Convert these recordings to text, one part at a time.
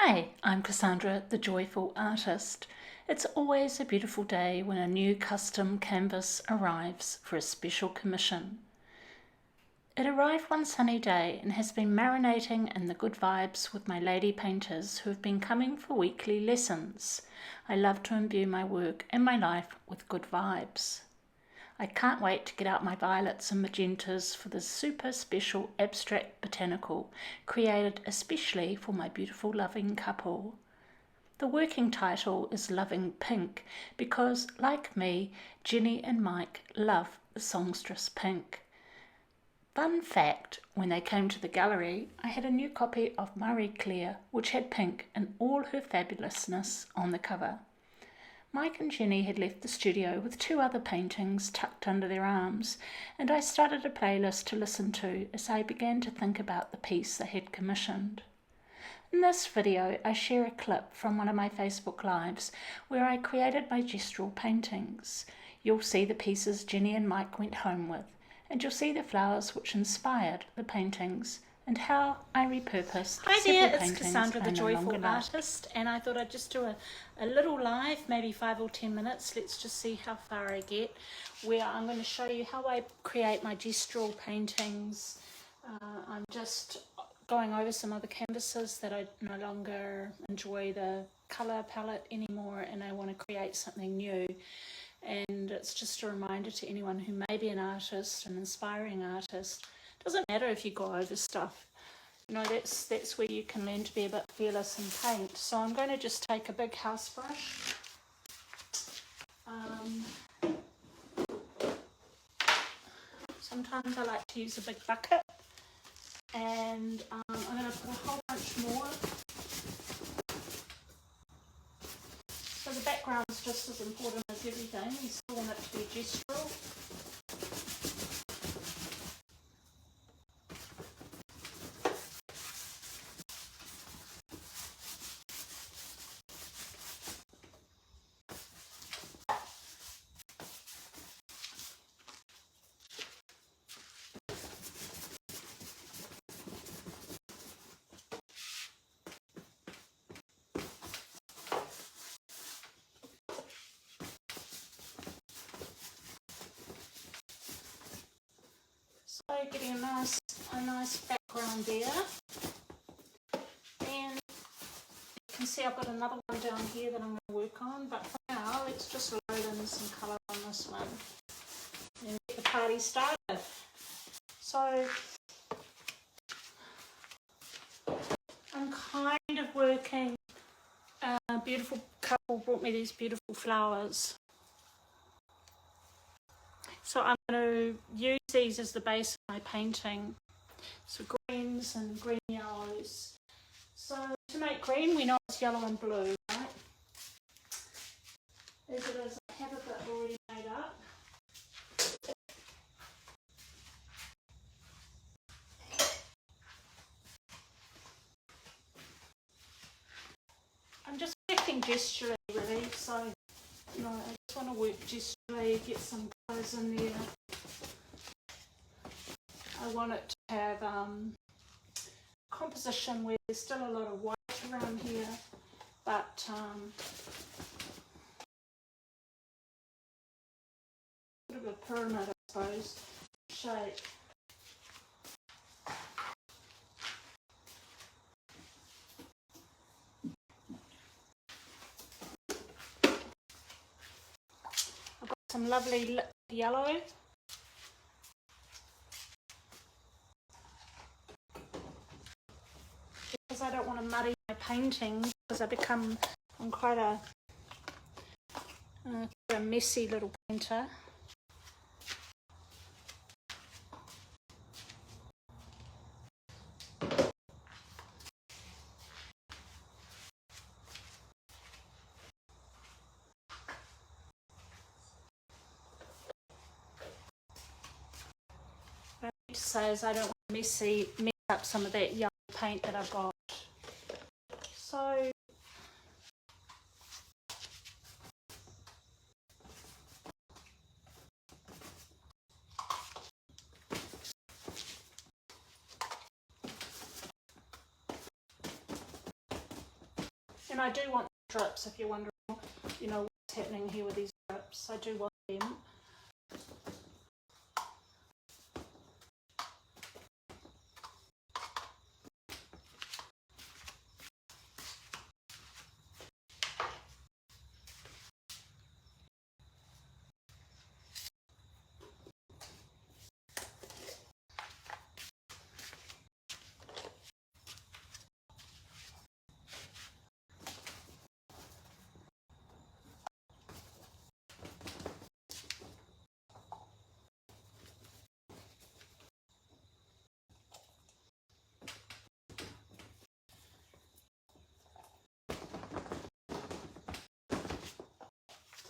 Hi, I'm Cassandra, the Joyful Artist. It's always a beautiful day when a new custom canvas arrives for a special commission. It arrived one sunny day and has been marinating in the good vibes with my lady painters who have been coming for weekly lessons. I love to imbue my work and my life with good vibes. I can't wait to get out my violets and magentas for this super special abstract botanical created especially for my beautiful loving couple. The working title is Lovin Pink because, like me, Jenny and Mike love the songstress pink. Fun fact, when they came to the gallery, I had a new copy of Marie Claire which had pink in all her fabulousness on the cover. Mike and Jenny had left the studio with two other paintings tucked under their arms, and I started a playlist to listen to as I began to think about the piece they had commissioned. In this video, I share a clip from one of my Facebook Lives where I created my gestural paintings. You'll see the pieces Jenny and Mike went home with, and you'll see the flowers which inspired the paintings, and how I repurposed Hi several there, paintings it's Cassandra, the I no Joyful longer like. Artist, and I thought I'd just do a little live, maybe 5 or 10 minutes. Let's just see how far I get, where I'm going to show you how I create my gestural paintings. I'm just going over some other canvases that I no longer enjoy the colour palette anymore, and I want to create something new. And it's just a reminder to anyone who may be an artist, an inspiring artist. It doesn't matter if you go over stuff. You know, that's where you can learn to be a bit fearless and paint. So I'm going to just take a big house brush. Sometimes I like to use a big bucket. And I'm going to put a whole bunch more. So the background's just as important as everything. You still want it to be gestural. So getting a nice background there. And you can see I've got another one down here that I'm going to work on, but for now let's just load in some colour on this one and get the party started. So I'm kind of working, a beautiful couple brought me these beautiful flowers. So I'm going to use these as the base of my painting. So greens and green yellows. So to make green, we know it's yellow and blue, right? As it is, I have a bit already made up. I'm just working gesturally, really. So, you know, I just want to work gesturally, get some colours in there. I want it to have composition where there's still a lot of white around here, but a bit of a pyramid, I suppose, shape. I've got some lovely lit yellow. Because I don't want to muddy my painting, because I'm quite a messy little painter. What I need to say is I don't want to mess up some of that yellow paint that I've got. So And I do want drips, if you're wondering, you know, what's happening here with these drips. I do want them.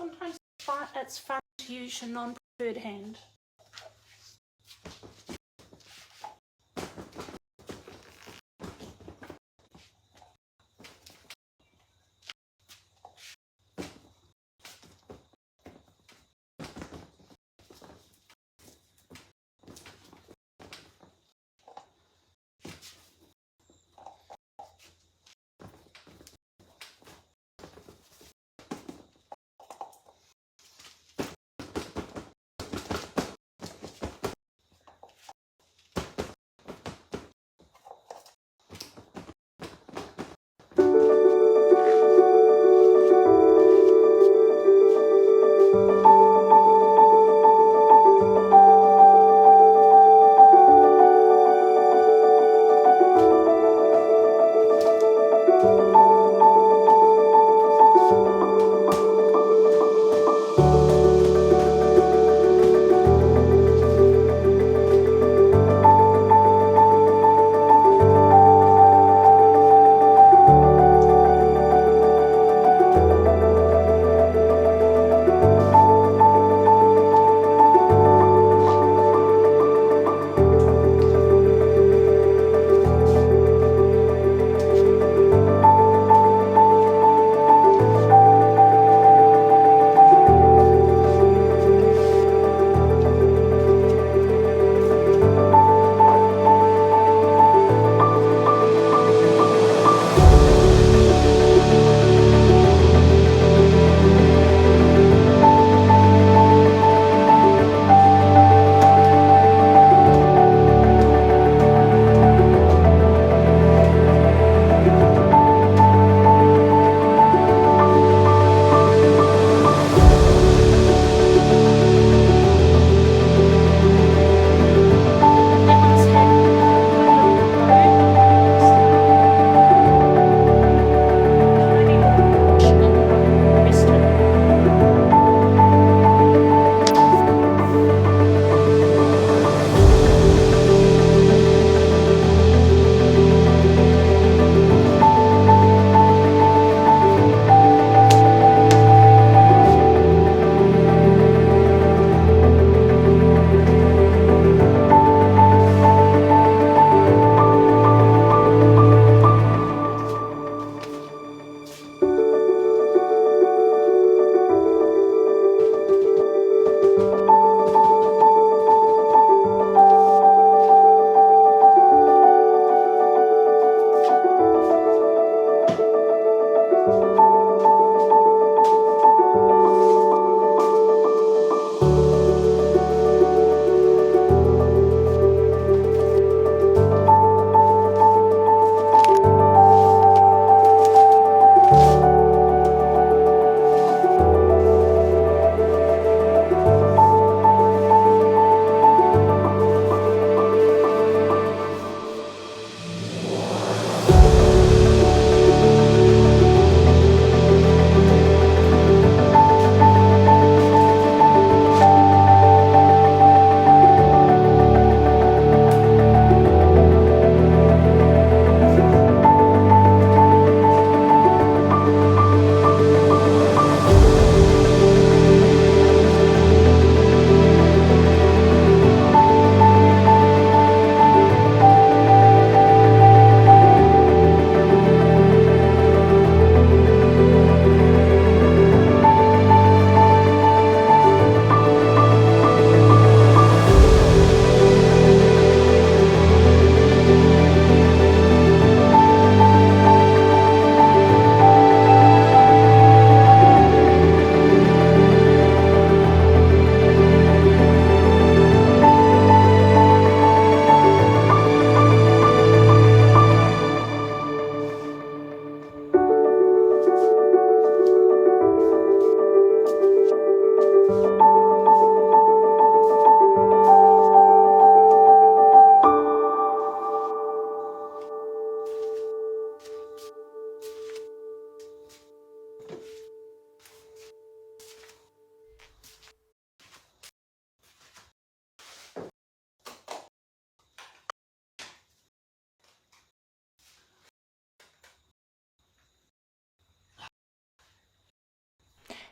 Sometimes it's fun to use your non-preferred hand.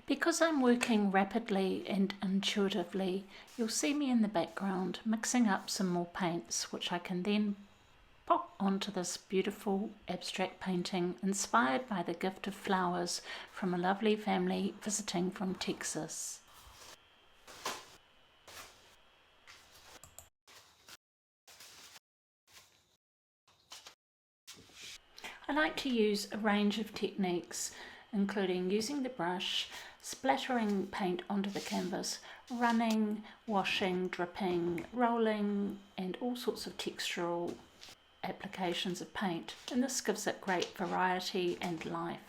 Because I'm working rapidly and intuitively, you'll see me in the background mixing up some more paints, which I can then pop onto this beautiful abstract painting inspired by the gift of flowers from a lovely family visiting from Texas. I like to use a range of techniques, including using the brush, splattering paint onto the canvas, running, washing, dripping, rolling, and all sorts of textural applications of paint, and this gives it great variety and life.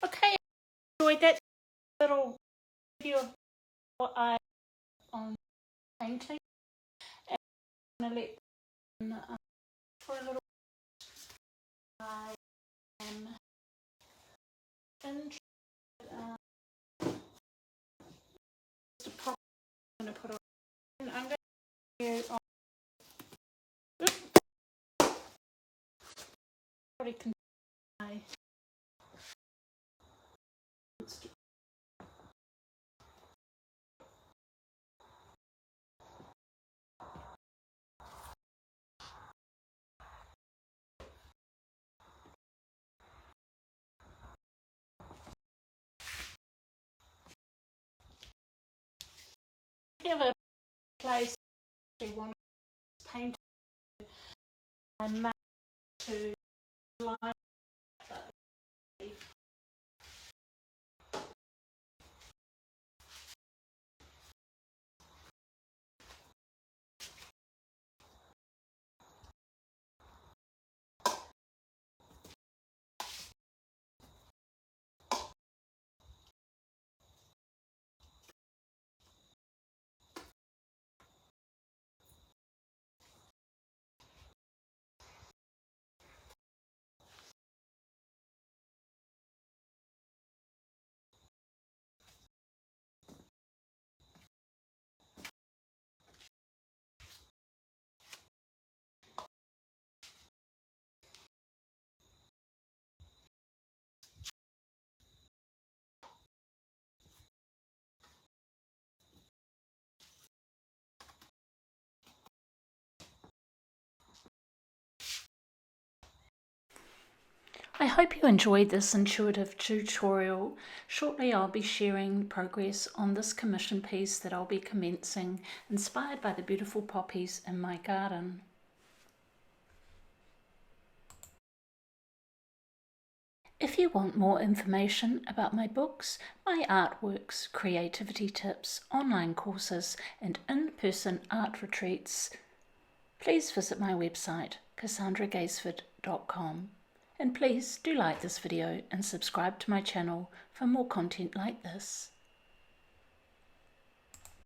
Okay, enjoyed that little video of what I on painting. And I'm going to let them for a little. I am interested. I'm going to put on. I'm going to on. Probably can. Have a place you want to paint and make to line. I hope you enjoyed this intuitive tutorial. Shortly I'll be sharing progress on this commission piece that I'll be commencing, inspired by the beautiful poppies in my garden. If you want more information about my books, my artworks, creativity tips, online courses and in-person art retreats, please visit my website cassandragaisford.com. And please do like this video and subscribe to my channel for more content like this.